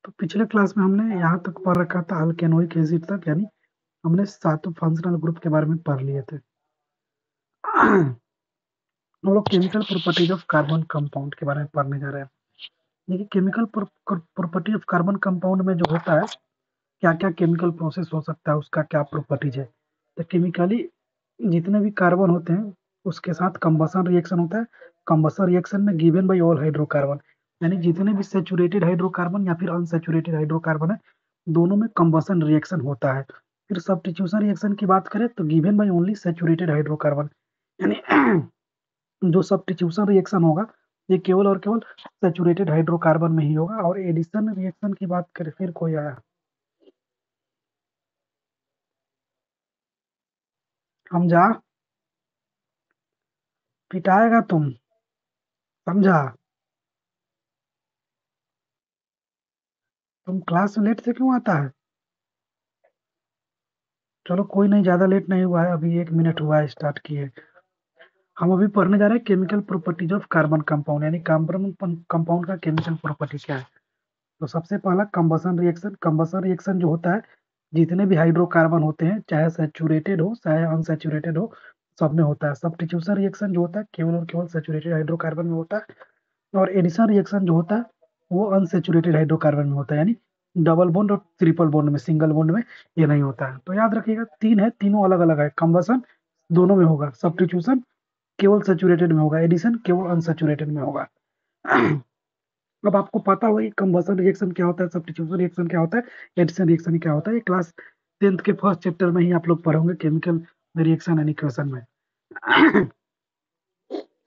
तो पिछले क्लास में हमने यहाँ तक पढ़ रखा था अल्केनोइक एसिड तक, यानी हमने सातों फंक्शनल ग्रुप के बारे में पढ़ लिए थे। हम लोग chemical properties of carbon compound के बारे में पढ़ने जा रहे हैं। देखिए, chemical property of carbon compound में जो होता है, क्या क्या केमिकल प्रोसेस हो सकता है, उसका क्या प्रॉपर्टीज है। तो केमिकली जितने भी कार्बन होते हैं उसके साथ कंबसन रिएक्शन होता है। कंबसन रिएक्शन में गिवन बाय ऑल हाइड्रोकार्बन, यानी जितने भी सैचुरेटेड हाइड्रोकार्बन या फिर अनसैचुरेटेड हाइड्रोकार्बन है, दोनों में कंबसन रिएक्शन होता है। फिर सब्स्टिट्यूशन रिएक्शन की बात करें तो given by only saturated hydrocarbon, यानी जो सब्स्टिट्यूशन रिएक्शन होगा ये केवल और केवल सैचुरेटेड हाइड्रोकार्बन में ही होगा। और एडिशन रिएक्शन की बात करें, फिर कोई आया समझा, पिटाएगा तुम, समझा। तुम क्लास में लेट से क्यों आता है? चलो कोई नहीं, ज्यादा लेट नहीं हुआ है, अभी 1 मिनट हुआ है स्टार्ट किए। हम अभी पढ़ने जा रहे हैं chemical properties of carbon compound, यानी कार्बन कंपाउंड का केमिकल प्रॉपर्टी क्या है। तो सबसे पहला कंबसन रिएक्शन। कंबसन रिएक्शन जो होता है, जितने भी हाइड्रोकार्बन होते हैं, चाहे सैचुरेटेड हो चाहे अनसैचुरेटेड हो, सब में होता है। सब्स्टिट्यूशन रिएक्शन जो होता है केवल और केवल सैचुरेटेड हाइड्रोकार्बन में होता है। और एडिशन रिएक्शन जो होता है वो अनसैचुरेटेड हाइड्रोकार्बन में होता है, यानी डबल बॉन्ड और ट्रिपल बॉन्ड में, सिंगल बॉन्ड में ये नहीं होता है। तो याद रखिएगा, तीन है, तीनों अलग अलग है। कंबसन दोनों में होगा, सब्स्टिट्यूशन केवल सैचुरेटेड में होगा, एडिशन केवल अनसैचुरेटेड में होगा। अब आपको पता होगा कंबसन रिएक्शन क्या होता है, सब्स्टिट्यूशन रिएक्शन क्या होता है, एडिशन रिएक्शन क्या होता है। ये क्लास 10th के फर्स्ट चैप्टर में ही आप लोग पढ़ोगे, केमिकल रिएक्शन एंड इक्वेशन में।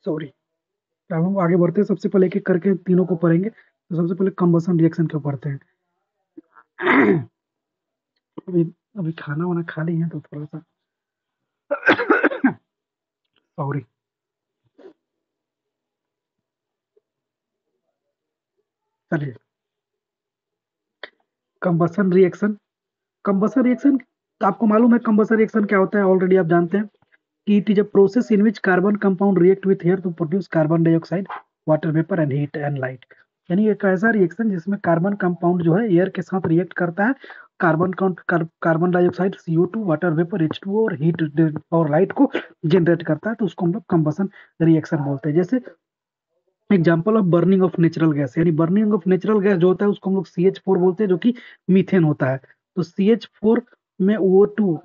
सॉरी। अब हम आगे बढ़ते हैं, सबसे पहले एक एक करके तीनों को पढ़ेंगे। तो सबसे पहले कंबसन रिएक्शन क्यों पढ़ते हैं। अभी अभी खाना वाना खा ली है तो थोड़ा सा सॉरी। चलिए, कंबसन रिएक्शन। कंबसन रिएक्शन, आपको मालूम है कंबसन रिएक्शन क्या होता है, ऑलरेडी आप जानते हैं कि it is a process in which carbon compound react with air to produce carbon dioxide, water vapour and heat and light. यानी एक ऐसा रिएक्शन जिसमें कार्बन कंपाउंड जो है एयर के साथ रिएक्ट करता है, carbon dioxide CO2, water vapour H2O और हीट और लाइट को जनरेट करता है। तो उसको हम लोग कंबसन रिएक्शन बोलते हैं। जैसे example of burning of natural gas, यानी बर्निंग ऑफ नेचुरल गैस जो होता है उसको हम लोग CH4 बोलते हैं, जो कि मीथेन होता है। तो CH4 में O2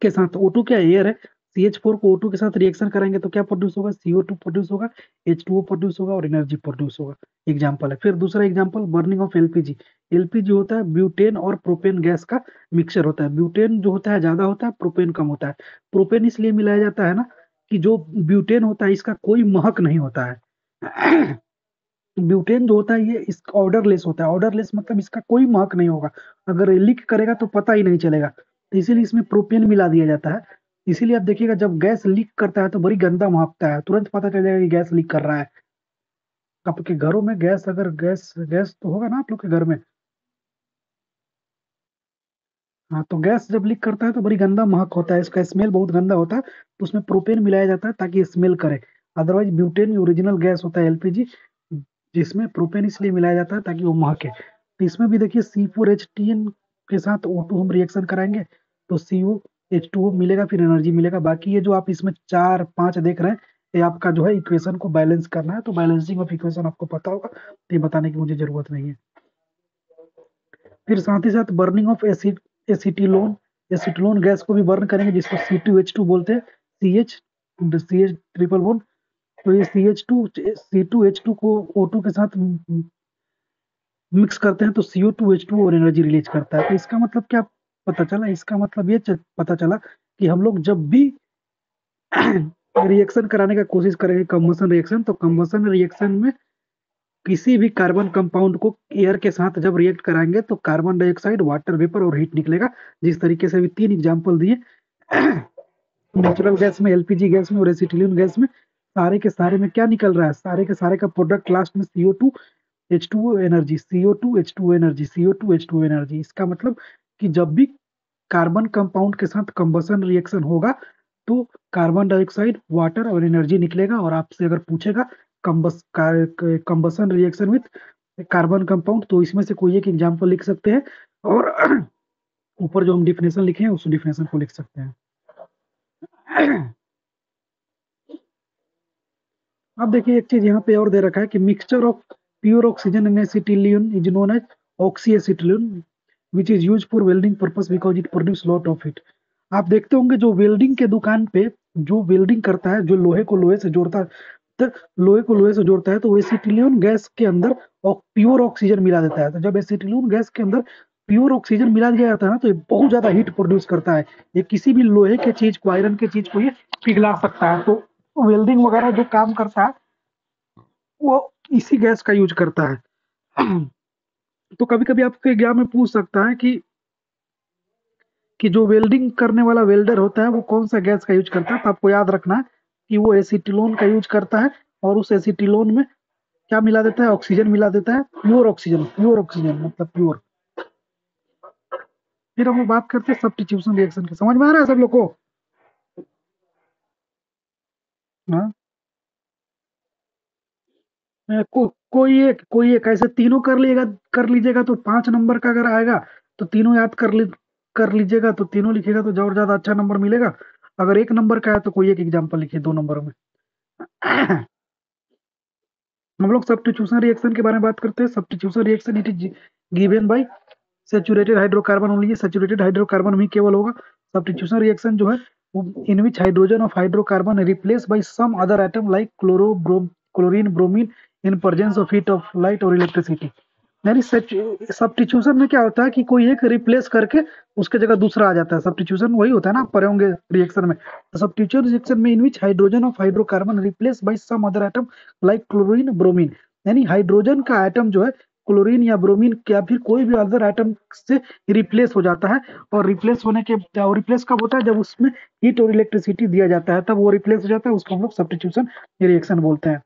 के साथ, O2 क्या एयर है, CH4 को O2 के साथ रिएक्शन करेंगे तो क्या प्रोड्यूस होगा, CO2 प्रोड्यूस होगा, H2O प्रोड्यूस होगा और एनर्जी प्रोड्यूस होगा। एग्जाम्पल है। फिर दूसरा example burning of LPG. LPG होता है ब्यूटेन और प्रोपेन गैस का मिक्सचर होता है। ब्यूटेन जो होता है ज्यादा होता है, प्रोपेन कम होता है। प्रोपेन इसलिए मिलाया जाता है ना कि जो ब्यूटेन होता है इसका कोई महक नहीं होता है। ब्यूटेन जो होता है ये इस ऑर्डरलेस होता है। ऑर्डरलेस मतलब इसका कोई महक नहीं होगा, अगर लीक करेगा तो पता ही नहीं चलेगा। तो इसीलिए इसमें प्रोपेन मिला दिया जाता है। इसीलिए आप देखिएगा जब गैस लीक करता है तो बड़ी गंदा महकता है, तुरंत पता चल जाएगा कि गैस लीक कर रहा है। आपके घरों में गैस, अगर गैस गैस तो होगा ना आप लोग के घर में। हाँ, तो गैस जब लीक करता है तो बड़ी गंदा महक होता है, इसका स्मेल बहुत गंदा होता है। तो उसमें प्रोपेन मिलाया जाता है ताकि स्मेल करे। अदरवाइज ब्यूटेन ओरिजिनल गैस होता है एलपीजी, जिसमें प्रोपेन इसलिए मिलाया जाता है ताकि वो महके। तो इसमें भी देखिए C4H10 के साथ O2 हम रिएक्शन कराएंगे तो COH2O मिलेगा, फिर एनर्जी मिलेगा। बाकी ये जो आप इसमें 4 5 देख रहे हैं, ये आपका जो है इक्वेशन को बैलेंस करना है। तो बैलेंसिंग ऑफ इक्वेशन आपको पता होगा, तो ये बताने की मुझे जरूरत नहीं है। फिर साथ ही साथ बर्निंग ऑफ एसिटिलोन। एसिटिलोन गैस को भी बर्न करेंगे, जिसको C2H2 बोलते हैं। CH triple bond. तो ये C2H2 को O2 के साथ मिक्स करते हैं तो CO2H2 और एनर्जी रिलीज करता है। तो इसका मतलब क्या पता चला, इसका मतलब ये पता चला कि हम लोग जब भी रिएक्शन कराने का कोशिश करेंगे कंबसन रिएक्शन, तो कंबसन रिएक्शन में किसी भी कार्बन कंपाउंड को एयर के साथ जब रिएक्ट कराएंगे तो कार्बन डाइऑक्साइड, वाटर वेपर और हीट निकलेगा। जिस तरीके से अभी 3 एग्जाम्पल दिए, नेचुरल गैस में, एलपीजी गैस में और एसिटिलीन गैस में, सारे के सारे में क्या निकल रहा है, सारे के सारे का प्रोडक्ट लास्ट में CO2H2O energy, CO2H2O energy, CO2H2O energy. इसका मतलब कि जब भी कार्बन कंपाउंड के साथ कंबसन रिएक्शन होगा तो कार्बन डाइऑक्साइड, वाटर और एनर्जी निकलेगा। और आपसे अगर पूछेगा combustion reaction with carbon compound, तो इसमें से कोई एक एग्जाम्पल लिख सकते हैं और ऊपर जो हम डिफिनेशन लिखे हैं उस डिफिनेशन को लिख सकते हैं। अब देखिए एक चीज यहाँ पे और दे रखा है कि mixture of pure oxygen and acetylene is known as oxy acetylene which is use for welding purpose because it produce lot of heat. आप देखते होंगे जो वेल्डिंग के दुकान पे जो वेल्डिंग करता है, जो लोहे को लोहे से जोड़ता है, तो लोहे को लोहे से जोड़ता है, तो वो एसिटिलियन गैस के अंदर प्योर ऑक्सीजन मिला देता है। तो जब एसिटिलियन गैस के अंदर प्योर ऑक्सीजन मिला दिया जाता है ना, तो ये बहुत ज्यादा हीट प्रोड्यूस करता है। ये किसी भी लोहे के चीज को, आयरन के चीज को ये पिघला सकता है। तो वेल्डिंग वगैरह जो काम करता है वो इसी गैस का यूज करता है। तो कभी कभी आपके एग्जाम में पूछ सकता है कि जो वेल्डिंग करने वाला वेल्डर होता है वो कौन सा गैस का यूज करता है। तो आपको याद रखना है कि वो एसीटिलोन का यूज करता है, और उस एसीटिलोन में क्या मिला देता है, ऑक्सीजन मिला देता है, प्योर ऑक्सीजन, प्योर ऑक्सीजन मतलब प्योर। फिर हम लोग बात करते हैं सब्स्टिट्यूशन रिएक्शन की। समझ में आ रहा है सब लोग को? हाँ। कोई एक ऐसे तीनों कर लीजिएगा तो 5 नंबर का अगर आएगा तो तीनों याद कर लीजिएगा, तो तीनों लिखिएगा तो और ज्यादा अच्छा नंबर मिलेगा। अगर 1 नंबर का है तो कोई एक एग्जाम्पल लिखिए 2 नंबर में। हम लोग सब्स्टिट्यूशन रिएक्शन के बारे में बात करते हैं। Substitution reaction it is given by saturated hydrocarbon only. Saturated hydrocarbon ही केवल होगा। सब्स्टिट्यूशन रिएक्शन जो है in which hydrogen of hydrocarbon replace by some other atom like chlorine bromine in presence of heat of light और electricity. यानी substitution में क्या होता है कि कोई एक रिप्लेस करके उसके जगह दूसरा आ जाता है। सब्स्टिट्यूशन वही होता है ना, आप पढ़े होंगे रिएक्शन में। सब्स्टिट्यूशन रिएक्शन में in which hydrogen of hydrocarbon replace by some other atom like chlorine bromine, यानी हाइड्रोजन का एटम जो है क्लोरीन या ब्रोमीन या फिर कोई भी अदर एटम से रिप्लेस हो जाता है। और रिप्लेस होने के, रिप्लेस कब होता है, जब उसमें हीट और इलेक्ट्रिसिटी दिया जाता है, तब वो रिप्लेस हो जाता है। उसको हम लोग सब्स्टिट्यूशन रिएक्शन बोलते हैं।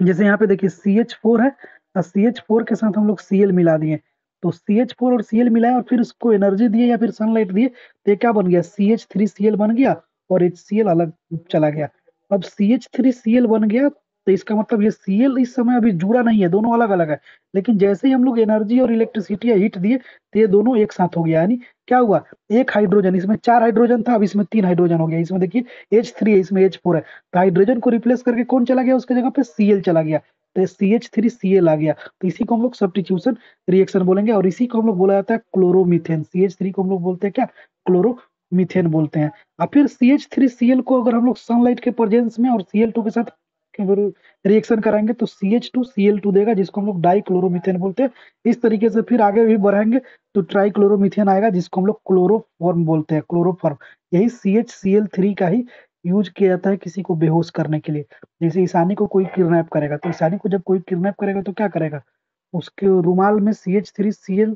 जैसे यहाँ पे देखिए CH4 है, और CH4 के साथ हम लोग Cl मिला दिए। तो CH4 और Cl मिलाया और फिर उसको एनर्जी दिए या फिर सनलाइट दिए, तो ये क्या बन गया, CH3Cl बन गया और HCl अलग चला गया। अब CH3Cl बन गया तो इसका मतलब ये Cl इस समय अभी जुड़ा नहीं है, दोनों अलग अलग है। लेकिन जैसे ही हम लोग एनर्जी और इलेक्ट्रिसिटी या हीट दिए तो ये दोनों एक साथ हो गया। यानी क्या हुआ, एक हाइड्रोजन, इसमें 4 हाइड्रोजन था, अब इसमें 3 हाइड्रोजन हो गया। इसमें देखिए H3 है, इसमें H4 है। तो हाइड्रोजन को रिप्लेस करके कौन चला गया उसके जगह पे, Cl चला गया। तो CH3Cl आ गया। तो इसी को हम लोग सब्स्टिट्यूशन रिएक्शन बोलेंगे, और इसी को हम लोग बोला जाता है क्लोरोमीथेन। CH3 को हम लोग बोलते हैं क्या, क्लोरोमीथेन बोलते हैं। और फिर CH3Cl को अगर हम लोग सनलाइट के प्रेजेंस में और Cl2 के साथ रिएक्शन कराएंगे तो CH2Cl2 देगा, जिसको हम लोग डाइक्लोरोमीथेन बोलते हैं। इस तरीके से फिर आगे भी बढ़ाएंगे तो ट्राइक्लोरोमीथेन आएगा, जिसको हम लोग क्लोरोफॉर्म बोलते हैं, क्लोरोफॉर्म। यही CH Cl3 का ही यूज किया जाता है किसी को बेहोश करने के लिए। जैसे ईशानी को कोई किडनैप करेगा, तो ईशानी को जब कोई किडनैप करेगा तो क्या करेगा, उसके रुमाल में CH3Cl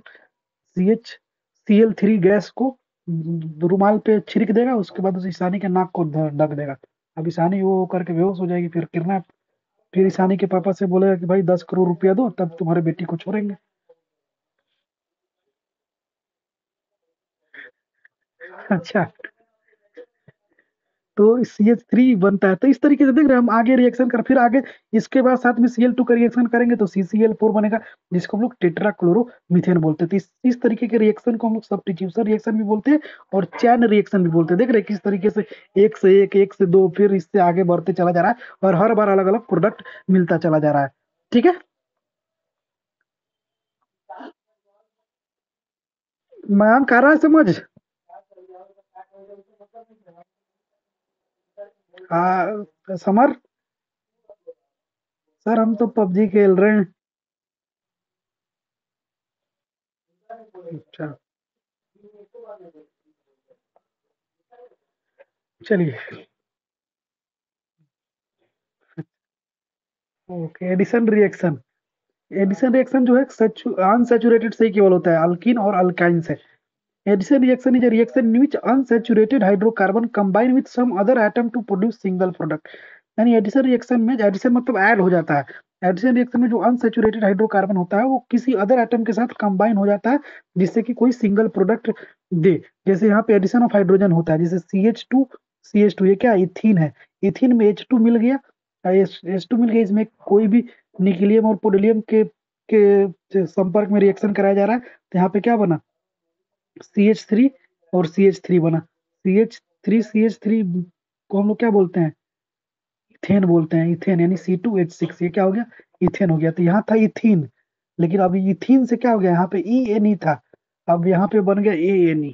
गैस को रुमाल पे छिड़क देगा, उसके बाद उस ईशानी के नाक को ढक देगा। अब ईशानी वो करके बेहोश हो जाएगी, फिर किडनैप। फिर ईशानी के पापा से बोलेगा कि भाई 10 करोड़ रुपया दो, तब तुम्हारे बेटी को छोड़ेंगे। अच्छा, तो CH3 बनता है। तो इस तरीके से देख रहे हैं हम, आगे रिएक्शन कर, फिर आगे इसके बाद साथ में Cl2 का रिएक्शन करेंगे तो CCl4 बनेगा, जिसको हम लोग टेट्राक्लोरोमीथेन बोलते हैं। तो इस तरीके के रिएक्शन को हम लोग सब्स्टिट्यूशन रिएक्शन भी बोलते हैं और चैन रिएक्शन भी बोलते हैं। देख रहे हैं किस तरीके से एक से एक से दो, फिर इससे आगे बढ़ते चला जा रहा है और हर बार अलग अलग प्रोडक्ट मिलता चला जा रहा है। ठीक है, मयांक आ रहा है समझ? समर, सर हम तो पबजी खेल रहे हैं। अच्छा, चलिए। Okay, addition reaction. Addition reaction जो है अनसैचुरेटेड से ही केवल होता है, अल्कीन और अल्काइन से। Addition reaction is a reaction in which unsaturated hydrocarbon combine with some other atom to produce single product। यानी एडिशन रिएक्शन में, एडिशन मतलब ऐड हो जाता है। एडिशन रिएक्शन में जो अनसैचुरेटेड हाइड्रोकार्बन होता है वो किसी अदर एटम के साथ कंबाइन हो जाता है, जिससे कि कोई सिंगल प्रोडक्ट दे। जैसे यहाँ पे एडिशन ऑफ हाइड्रोजन होता है, जैसे CH2 ये क्या इथीन है, इथीन में H2 मिल गया, H2 मिल गया, इसमें कोई भी निकेलियम और पोडेलियम के संपर्क में रिएक्शन कराया जा रहा है, तो यहाँ पे क्या बना, CH3 और CH3 बना। CH3 को हम लोग क्या बोलते हैं, इथेन बोलते हैं। इथेन यानी C2H6, ये क्या हो गया, इथेन हो गया। तो यहाँ था इथीन, लेकिन अभी इथीन से क्या हो गया, यहाँ पे ENE था, अब यहाँ पे बन गया ANE।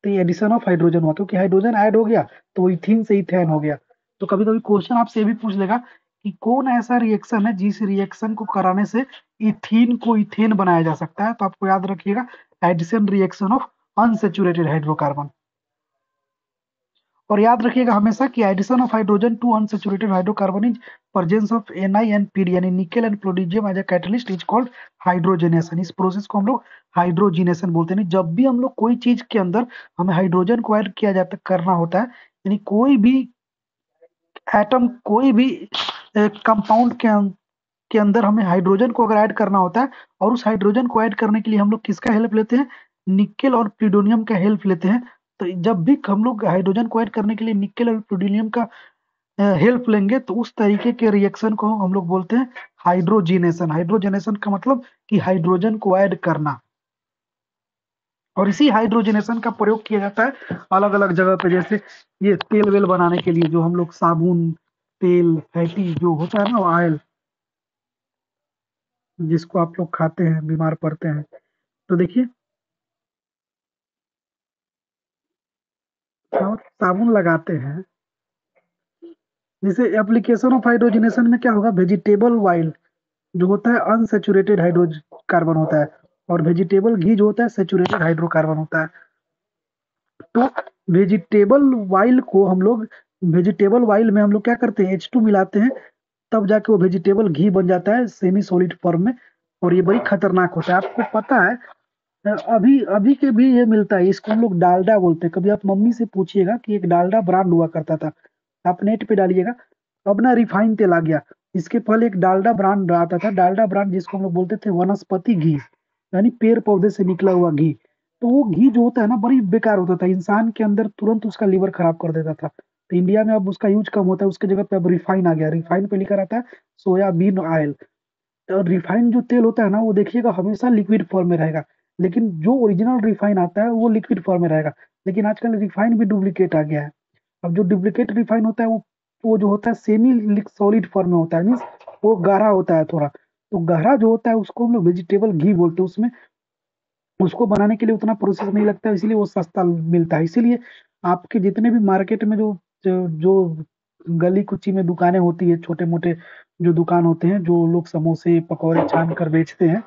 तो ये एडिशन ऑफ हाइड्रोजन हुआ, क्योंकि हाइड्रोजन ऐड हो गया तो इथीन से इथेन हो गया। तो कभी कभी क्वेश्चन आपसे ये भी पूछ लेगा कि कौन ऐसा रिएक्शन है जिस रिएक्शन को कराने से इथीन को इथेन बनाया जा सकता है, तो आपको याद रखिएगा, addition reaction of unsaturated hydrocarbon. और याद रखिएगा हमेशा कि addition of hydrogen to unsaturated hydrocarbon is presence of Na and Pd यानी nickel and palladium as a catalyst is called hydrogenation. इस प्रोसेस को हम लोग हाइड्रोजिनेशन बोलते हैं। जब भी हम लोग कोई चीज के अंदर हमें हाइड्रोजन को ऐड किया जाता करना होता है, यानी कोई भी एटम, कोई भी कंपाउंड के अंदर हमें हाइड्रोजन को अगर ऐड करना होता है, और उस हाइड्रोजन को ऐड करने के लिए हम लोग किसका हेल्प लेते हैं, निकेल और प्लूटोनियम का हेल्प लेते हैं। तो जब भी हम लोग हाइड्रोजन को ऐड करने के लिए निकेल और प्लूटोनियम का हेल्प लेंगे, तो उस तरीके के रिएक्शन को हम लोग बोलते हैं हाइड्रोजिनेशन। हाइड्रोजिनेशन का मतलब कि हाइड्रोजन को ऐड करना। और इसी हाइड्रोजनेशन का प्रयोग किया जाता है अलग अलग जगह पे, जैसे ये तेल वेल बनाने के लिए, जो हम लोग साबुन, तेल, फैटी जो होता है ना ऑयल, जिसको आप लोग खाते हैं बीमार पड़ते हैं, तो देखिए साबुन लगाते हैं। जैसे एप्लीकेशन ऑफ हाइड्रोजनेशन में क्या होगा, वेजिटेबल ऑयल जो होता है अनसेचुरेटेड हाइड्रोकार्बन होता है, और वेजिटेबल घी जो होता है सेचुरेटेड हाइड्रोकार्बन होता है। तो वेजिटेबल ऑयल को हम लोग, वेजिटेबल ऑयल में हम लोग क्या करते हैं, H2 मिलाते हैं, तब जाके वो वेजिटेबल घी बन जाता है सेमी सॉलिड फॉर्म में। और ये बड़ी खतरनाक होता है, आपको पता है। अभी अभी के भी ये मिलता है, इसको हम लोग डालडा बोलते हैं। कभी आप मम्मी से पूछिएगा कि एक डालडा ब्रांड हुआ करता था, आप नेट पे डालिएगा। अब ना रिफाइन तेल आ गया, इसके पहले एक डालडा ब्रांड आता था, डालडा ब्रांड जिसको हम लोग बोलते थे वनस्पति घी, यानी पेड़ पौधे से निकला हुआ घी। तो वो घी जो होता है ना, बड़ी बेकार होता था, इंसान के अंदर तुरंत उसका लीवर खराब कर देता था। तो इंडिया में अब उसका यूज कम होता है, उसके जगह पे अब रिफाइन आ गया। रिफाइन पे लिखा रहता है सोयाबीन ऑयल। तो रिफाइंड जो तेल होता है ना, वो देखिएगा हमेशा लिक्विड फॉर्म में रहेगा, लेकिन जो ओरिजिनल रिफाइन आता है वो लिक्विड फॉर्म में रहेगा। लेकिन आजकल रिफाइन भी डुप्लीकेट आ गया है। अब जो डुप्लीकेट रिफाइन होता है वो जो होता है सेमी सॉलिड फॉर्म में होता है, मीन्स वो गाढ़ा होता है थोड़ा। तो गाढ़ा जो होता है उसको हम लोग वेजिटेबल घी बोलते हैं। उसमें उसको बनाने के लिए उतना प्रोसेस नहीं लगता है, इसीलिए वो सस्ता मिलता है। इसीलिए आपके जितने भी मार्केट में जो गली कुची में दुकानें होती है, छोटे मोटे जो दुकान होते हैं, जो लोग समोसे पकौड़े छान कर बेचते हैं,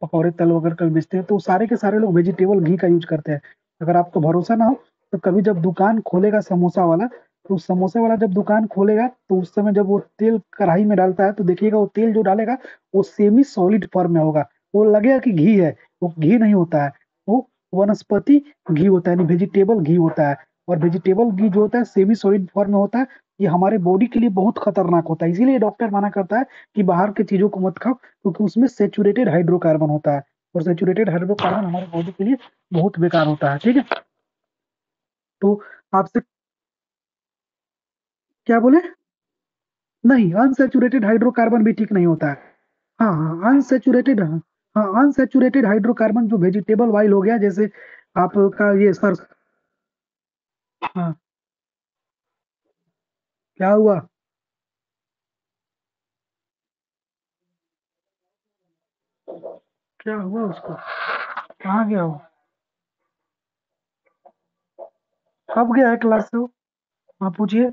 पकौड़े तल वगैरह कर बेचते हैं, तो सारे के सारे लोग वेजिटेबल घी का यूज करते हैं। अगर आपको भरोसा ना हो, तो कभी जब दुकान खोलेगा समोसा वाला, तो समोसे वाला जब दुकान खोलेगा, तो उस समय जब वो तेल कढ़ाई में डालता है, तो देखिएगा वो तेल जो डालेगा वो सेमी सॉलिड फॉर्म में होगा। वो लगेगा कि घी है, वो घी नहीं होता है, वो वनस्पति घी होता है, यानी वेजिटेबल घी होता है। और वेजिटेबल घी जो होता है सेमी सॉलिड फॉर्म में होता है। ये हमारे बॉडी के लिए बहुत खतरनाक होता है, इसीलिए डॉक्टर मना करता है कि बाहर की चीजों को मत खाओ, क्योंकि उसमें सेचुरेटेड हाइड्रोकार्बन होता है, और सेचुरेटेड हाइड्रोकार्बन हमारे बॉडी के लिए बहुत बेकार होता है। ठीक है, तो आपसे क्या बोले, नहीं अनसेचुरेटेड हाइड्रोकार्बन भी ठीक नहीं होता है। हाँ हाँ अनसेचुरेटेड, हाँ अनसेचुरेटेड हाइड्रोकार्बन जो वेजिटेबल ऑयल हो गया, जैसे आपका ये सर, हाँ क्या हुआ, क्या हुआ उसको, कहाँ गया वो, कब गया है क्लास से वो, हाँ पूछिए।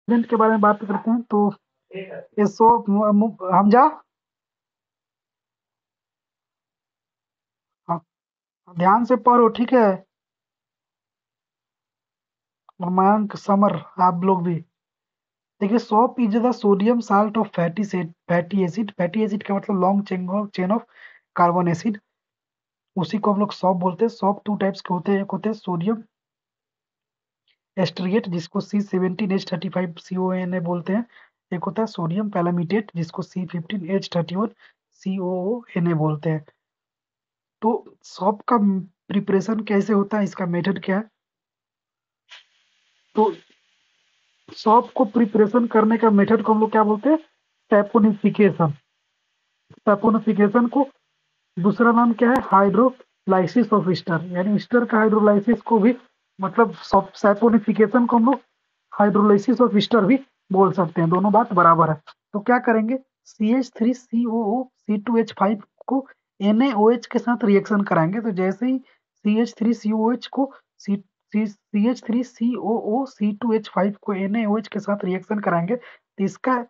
के बारे में बात करते हैं तो ये सोप हमजा, हाँ, ध्यान से पढ़ो ठीक है। और मयंक समर आप लोग भी देखिए, soap is the sodium salt of fatty acid का मतलब long chain of carbon acid, उसी को हम लोग सॉप बोलते हैं। सॉप टू टाइप्स के होते हैं, एक होते हैं सोडियम एस्ट्रिएट जिसको C17H35 CONA बोलते हैं, एक होता है सोडियम पैलामिटेट जिसको C15H31 COONA बोलते हैं। तो सॉप का प्रिपरेशन कैसे होता है, इसका मेथड क्या है? तो सॉप को प्रिपरेशन करने का मेथड को हम लोग क्या बोलते हैं? सैपोनिफिकेशन। सैपोनिफिकेशन को दूसरा नाम क्या है? हाइड्रोलाइसिस ऑफ ईस्टर, यानी ईस्टर का हाइड्रोलाइसिस को भी मतलब सैपोनिफिकेशन को हम लोग हाइड्रोलाइसिस ऑफ ईस्टर भी बोल सकते हैं, दोनों बात बराबर है। तो क्या करेंगे, CH3COO C2H5 को NaOH के साथ रिएक्शन कराएंगे। तो जैसे ही CH3COH को CH3COO C2H5 को NaOH के साथ रिएक्शन कराएंगे तो इसका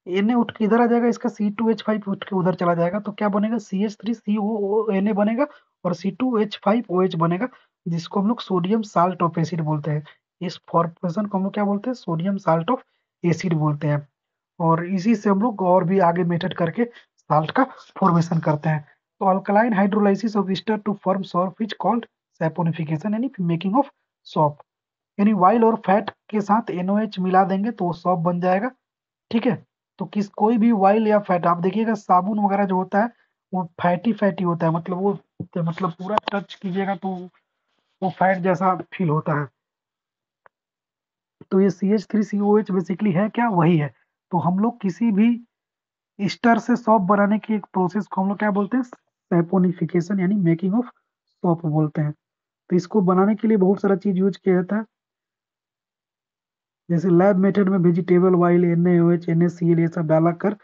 Na उठ के इधर आ जाएगा, इसका C2H5 उठ के उधर चला जाएगा, तो क्या बनेगा? CH3COONA बनेगा और C2H5OH बनेगा, जिसको हम लोग सोडियम साल्ट ऑफ एसिड बोलते हैं। इस फॉर्मेशन को हम लोग क्या बोलते हैं? सोडियम साल्ट ऑफ एसिड बोलते हैं। और इसी से हम लोग और भी आगे मेथड करके साल्ट का फॉर्मेशन करते हैं। तो alkaline hydrolysis of ester to form salt is called saponification, यानी मेकिंग ऑफ सॉप। यानी वाइल और फैट के साथ NOH मिला देंगे तो वो सॉप बन जाएगा, ठीक है। तो किस कोई भी वाइल या फैट आप देखिएगा, साबुन वगैरह जो होता है वो फैटी फैटी होता है, मतलब वो मतलब पूरा टच कीजिएगा तो वो फैट जैसा फील होता है। तो ये CH3COH बेसिकली है क्या? वही है। तो हम लोग किसी भी ईस्टर से सॉप बनाने की एक प्रोसेस को हम लोग क्या बोलते हैं? सैपोनिफिकेशन, यानी मेकिंग ऑफ सॉप बोलते हैं। तो इसको बनाने के लिए बहुत सारा चीज यूज किया जाता है, जैसे लैब मेथड में वेजिटेबल ऑयल, NaOH NaCl ये सब डाला कर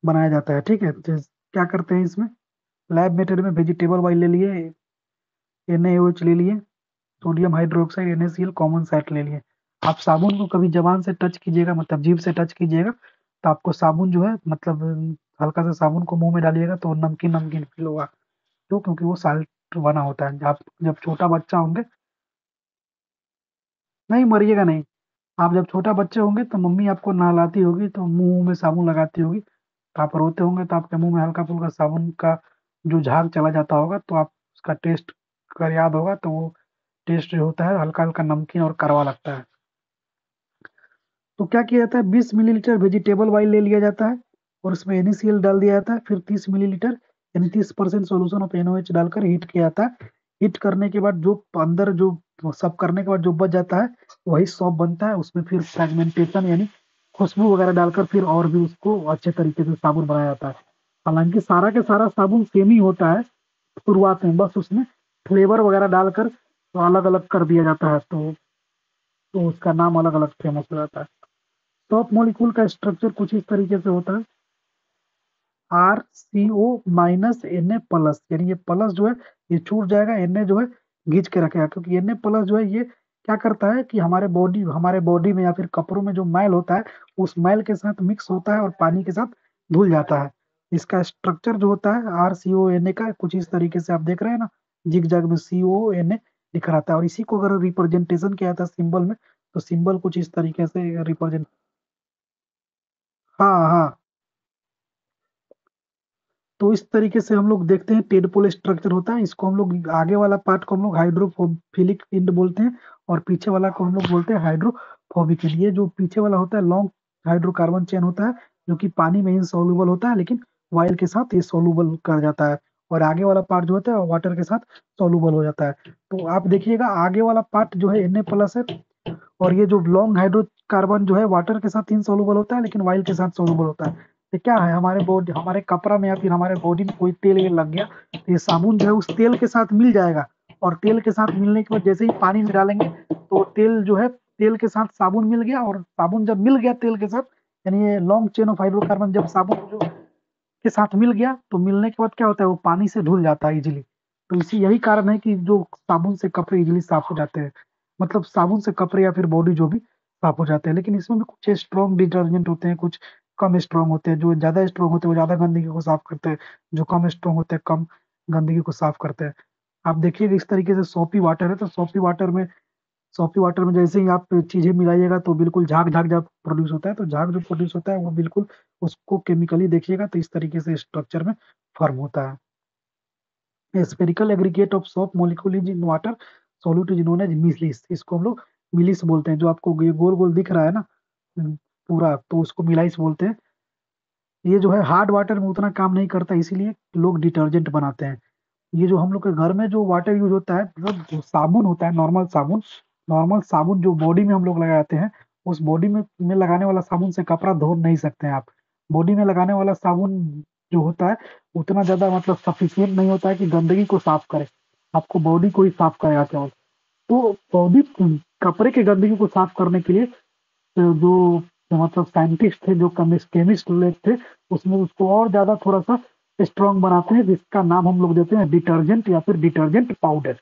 बनाया जाता है, ठीक है। तो क्या करते हैं इसमें, लैब मेथड में वेजिटेबल ऑयल ले लिए, NaOH ले लिए, sodium hydroxide NaCl common set ले लिए। आप साबुन को कभी जबान से टच कीजिएगा, मतलब जीभ से टच कीजिएगा, तो आपको साबुन जो है मतलब हल्का सा साबुन को मुंह में डालिएगा तो नमकीन नमकीन फील होगा। क्यों? क्योंकि वो साल्ट बना होता है। आप जब छोटा बच्चा होंगे, नहीं मरिएगा नहीं। आप जब छोटा बच्चे होंगे तो मम्मी आपको नहलाती होगी तो मुंह में साबुन लगाती होगी, तो आप रोते होंगे तो आपके मुंह में हल्का फुल्का साबुन का जो झाग चला जाता होगा, तो आप उसका टेस्ट अगर याद होगा तो वो टेस्ट जो होता है हल्का हल्का नमकीन और कड़वा लगता है। तो क्या किया जाता है, 20 मिलीलीटर वेजिटेबल ऑयल ले लिया जाता है और उसमें NaCl डाल दिया जाता है, फिर 30 मिलीलीटर यानी 30% सोल्यूशन ऑफ NaOH डालकर हीट किया जाता है। हीट करने के बाद जो अंदर जो सब करने के बाद जो बच जाता है वही सॉप बनता है। उसमें फिर फ्रेगमेंटेशन यानी खुशबू वगैरह डालकर फिर और भी उसको अच्छे तरीके से साबुन बनाया जाता है। हालांकि सारा के सारा साबुन सेम ही होता है शुरुआत में, बस उसमें फ्लेवर वगैरह डालकर अलग अलग कर दिया जाता है, तो उसका नाम अलग अलग फेमस हो जाता है। टॉप मॉलिक्यूल का स्ट्रक्चर कुछ इस तरीके से होता है, RCO- Na+, यानी ये प्लस जो है ये छूट जाएगा, Na जो है घींच के रखेगा, क्योंकि Na+ जो है ये क्या करता है कि हमारे बॉडी में या फिर कपड़ों में जो मैल होता है उस मैल के साथ मिक्स होता है और पानी के साथ धुल जाता है। इसका स्ट्रक्चर जो होता है RCONA का कुछ इस तरीके से आप देख रहे हैं ना, जिग जैग में CONA लिखा रहता है, और इसी को अगर रिप्रेजेंटेशन किया जाता है सिंबल में, तो सिंबल कुछ इस तरीके से रिप्रेजेंट, हाँ हाँ। तो इस तरीके से हम लोग देखते हैं टेडपोल स्ट्रक्चर होता है। इसको हम लोग आगे वाला पार्ट को हम लोग हाइड्रोफिलिक एंड बोलते हैं और पीछे वाला को हम लोग बोलते हैं हाइड्रोफोबिक एंड। ये जो पीछे वाला होता है लॉन्ग हाइड्रोकार्बन चेन होता है जो कि पानी में इनसॉल्युबल होता है, लेकिन वाइल के साथ ये सोल्यूबल कर जाता है। और आगे वाला पार्ट जो होता है वाटर के साथ सोल्यूबल हो जाता है। तो आप देखिएगा आगे वाला पार्ट जो है Na+ है, और ये जो लॉन्ग हाइड्रोकार्बन जो है वाटर के साथ इनसॉल्युबल होता है लेकिन वाइल के साथ सोल्युबल होता है। तो क्या है, हमारे बॉडी हमारे कपड़ा में या फिर हमारे बॉडी में कोई तेल वेल लग गया तो ये साबुन जो है उस तेल के साथ मिल जाएगा, और तेल के साथ मिलने के बाद जैसे ही पानी में डालेंगे तो तेल जो है तेल के साथ साबुन मिल गया, और साबुन जब मिल गया तेल के साथ, यानी ये लॉन्ग चेन ऑफ हाइड्रोकार्बन जब साबुन जो के साथ मिल गया तो मिलने के बाद क्या होता है वो पानी से धुल जाता है इजीली। तो इसी यही कारण है कि जो साबुन से कपड़े इजीली साफ हो जाते हैं, मतलब साबुन से कपड़े या फिर बॉडी जो भी साफ हो जाते हैं। लेकिन इसमें भी कुछ स्ट्रॉन्ग डिटर्जेंट होते हैं, कुछ कम स्ट्रॉन्ग होते हैं। जो ज्यादा स्ट्रॉन्ग होते हैं वो ज्यादा गंदगी को साफ करते हैं, जो कम स्ट्रॉन्ग होते हैं कम गंदगी को साफ करते हैं। आप देखिए इस तरीके से सोपी वाटर है, तो सोपी वाटर में जैसे ही आप चीजें मिलाइएगा तो बिल्कुल झाग झाग जब प्रोड्यूस होता है, तो झाग जो प्रोड्यूस होता है वो बिल्कुल, उसको केमिकली देखिएगा तो इस तरीके से स्ट्रक्चर में फॉर्म होता है। Spherical aggregate of soap molecule is in water solute is known as micelles. इसको हम लोग मिलिस बोलते हैं। जो आपको ये गोल गोल दिख रहा है ना, पूरा, तो उसको मिलाइस बोलते हैं। ये जो है हार्ड वाटर में उतना काम नहीं करता, इसीलिए लोग डिटर्जेंट बनाते हैं। ये जो हम लोग के घर में जो वाटर यूज होता है, मतलब जो साबुन होता है, नॉर्मल साबुन जो बॉडी में हम लोग लगाते हैं, उस बॉडी में लगाने वाला साबुन से कपड़ा धो नहीं सकते हैं आप। बॉडी में लगाने वाला साबुन जो होता है उतना ज्यादा मतलब सफिशियंट नहीं होता है कि गंदगी को साफ करे। आपको बॉडी को ही साफ करेगा केवल। तो बॉडी, कपड़े की गंदगी को साफ करने के लिए जो मतलब साइंटिस्ट थे, जो केमिस्ट लोग थे, उसमें उसको और ज्यादा थोड़ा सा स्ट्रॉन्ग बनाते हैं, जिसका नाम हम लोग देते हैं डिटर्जेंट या फिर डिटर्जेंट पाउडर।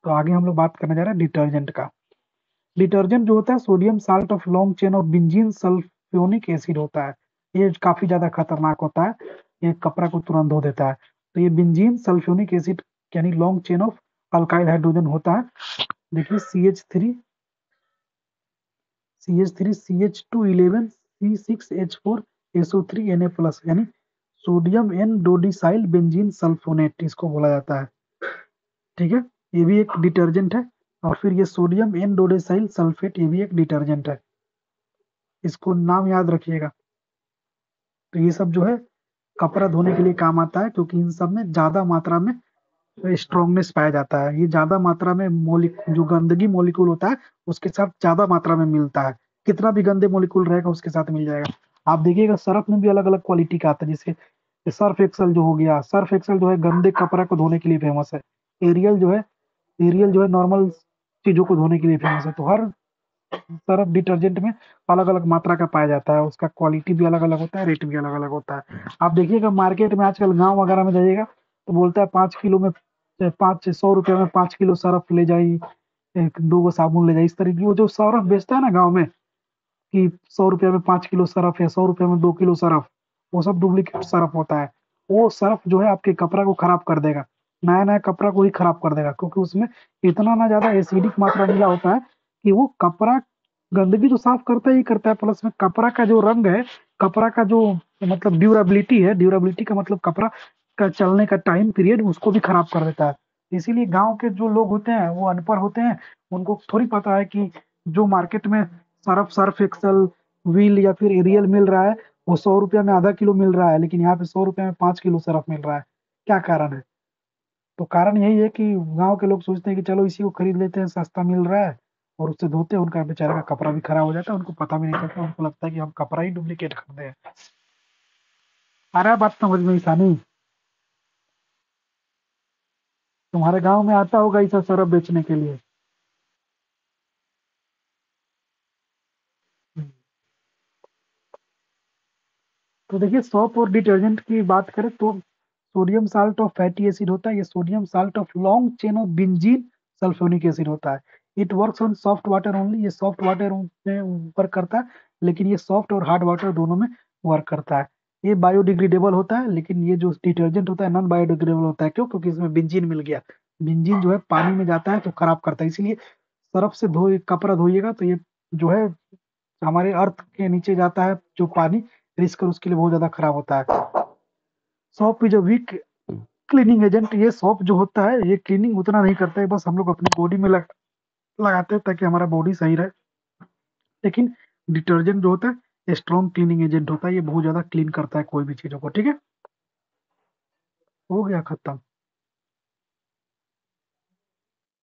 तो आगे हम लोग बात करने जा रहे हैं डिटर्जेंट का। डिटर्जेंट जो होता है sodium salt of long chain of benzene sulphonic acid होता है। ये काफी ज्यादा खतरनाक होता है, ये कपड़ा को तुरंत धो देता है। तो ये बेंजीन सल्फ्योनिक एसिड यानी long chain of alkyl hydrogen होता है। देखिए CH3 CH2 11 C6H4SO3 Na+ यानी सोडियम एन डोडिसाइल बेंजीन सल्फोनेट इसको बोला जाता है। ठीक है, ये भी एक डिटर्जेंट है। और फिर ये सोडियम एन डोडिसाइल सल्फेट, ये भी एक डिटर्जेंट है। इसको नाम याद रखिएगा। तो ये सब जो है कपड़ा धोने के लिए काम आता है, क्योंकि इन सब में ज्यादा मात्रा में स्ट्रॉन्गनेस पाया जाता है। ये ज्यादा मात्रा में जो गंदगी मोलिक्यूल होता है उसके साथ ज्यादा मात्रा में मिलता है। कितना भी गंदे मोलिक्यूल रहेगा उसके साथ मिल जाएगा। आप देखिएगा सर्फ में भी अलग अलग क्वालिटी का आता है। जैसे सर्फ एक्सल जो हो गया, सर्फ एक्सल जो है गंदे कपड़ा को धोने के लिए फेमस है। एरियल जो है एरियल जो है नॉर्मल चीजों को धोने के लिए फेमस है। तो हर सर्फ डिटर्जेंट में अलग अलग मात्रा का पाया जाता है, उसका क्वालिटी भी अलग अलग होता है, रेट भी अलग अलग होता है। आप देखिएगा मार्केट में आजकल गांव वगैरह में जाइएगा तो बोलता है 5 किलो में 100 रुपये में 5 किलो सर्फ ले जाइए, एक दो गो साबुन ले जाइए। इस तरीके वो जो सर्फ बेचता है ना गाँव में, कि 100 रुपये में 5 किलो सर्फ या 100 रुपये में 2 किलो सर्फ, वो सब डुप्लीकेट सर्फ होता है। वो सर्फ जो है आपके कपड़ा को खराब कर देगा, नया नया कपड़ा को ही खराब कर देगा, क्योंकि उसमें इतना ना ज्यादा एसिडिक मात्रा मिला होता है कि वो कपड़ा गंदगी तो साफ करता ही करता है, प्लस में कपड़ा का जो रंग है, कपड़ा का जो मतलब ड्यूरेबिलिटी है, ड्यूरेबिलिटी का मतलब कपड़ा का चलने का टाइम पीरियड, उसको भी खराब कर देता है। इसीलिए गांव के जो लोग होते हैं वो अनपढ़ होते हैं, उनको थोड़ी पता है कि जो मार्केट में सर्फ सर्फ एक्सल व्हील या फिर एरियल मिल रहा है, वो 100 रुपया में आधा किलो मिल रहा है, लेकिन यहाँ पे 100 रुपया में 5 किलो सर्फ मिल रहा है। क्या कारण है? तो कारण यही है कि गांव के लोग सोचते हैं कि चलो इसी को खरीद लेते हैं, सस्ता मिल रहा है, और उससे धोते हैं, उनका बेचारे का कपड़ा भी खराब हो जाता है, उनको पता भी नहीं चलता, उनको लगता है कि हम कपड़ा ही डुप्लीकेट खरीदे हैं। आ रहा है बात समझ में ईशानी? तुम्हारे गांव में आता होगा ऐसा सरफ बेचने के लिए। तो देखिए सॉप और डिटर्जेंट की बात करें तो sodium salt of fatty acid होता है, ये sodium salt of long chain of benzene sulphonic acid होता है। It works on soft water only, ये सॉफ्ट वाटर में वर्क करता है, लेकिन ये सॉफ्ट और हार्ड वाटर दोनों में वर्क करता है। ये बायोडिग्रेडेबल होता है, लेकिन ये जो डिटर्जेंट होता है नॉन बायोडिग्रेडेबल होता है। क्यों? क्योंकि इसमें बेंजीन मिल गया। बेंजीन जो है पानी में जाता है तो खराब करता है, इसीलिए सर्फ से धोए कपड़ा धोइएगा तो ये जो है हमारे अर्थ के नीचे जाता है जो पानी, रिस्क उसके लिए बहुत ज्यादा खराब होता है। Soap is a weak cleaning agent, ये सॉप जो होता है ये क्लीनिंग उतना नहीं करता है, बस हम लोग अपनी बॉडी में लगाते हैं ताकि हमारा बॉडी सही रहे। लेकिन डिटर्जेंट जो होता है स्ट्रॉन्ग क्लीनिंग एजेंट होता है, ये बहुत ज्यादा क्लीन करता है कोई भी चीजों को। ठीक है, हो गया खत्म।